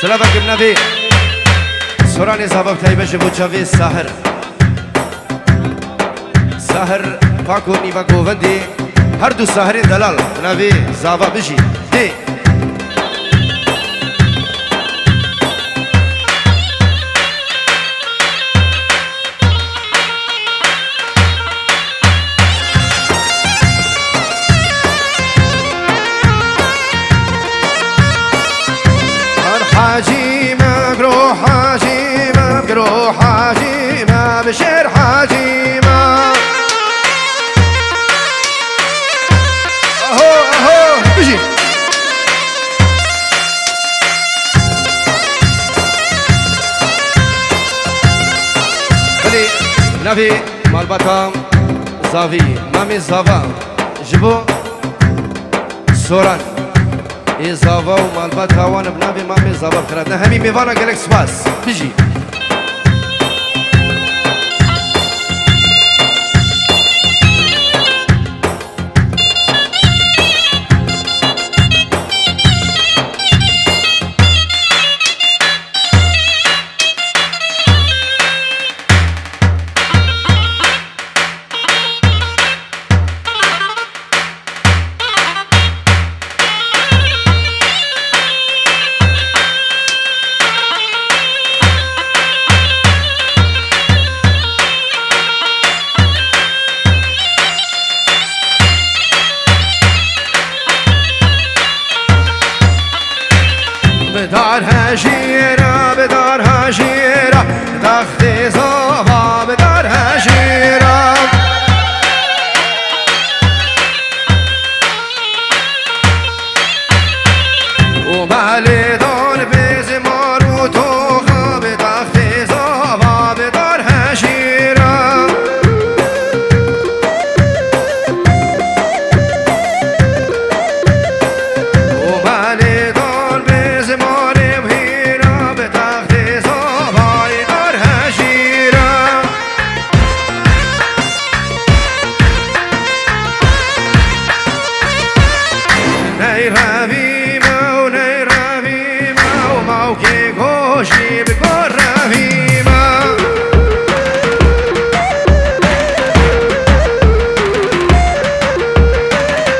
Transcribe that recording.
سلامك النبي سوراني زابب تايبه جبو جاوي ساهر ساهر پاکو نیما گووندی هر دو ساهرین دلال نبی زابا بجی دی حاجی مگرو حاجی مگرو حاجی ما بشر حاجی ما اهو بجي بلي نبي مال بطام زاوي مامي زاوا جبو سوران ای زاوا و مالبات هوان بنابی مامی زاوا بخرد نه همین میوانا گلک سپاس بجی بدار هجیرا بدار هجیرا تخت زاوا بدار هجیرا و مالدان بیز مارو تو خواب تخت زاوا بدار هجیرا و مالدان بیز She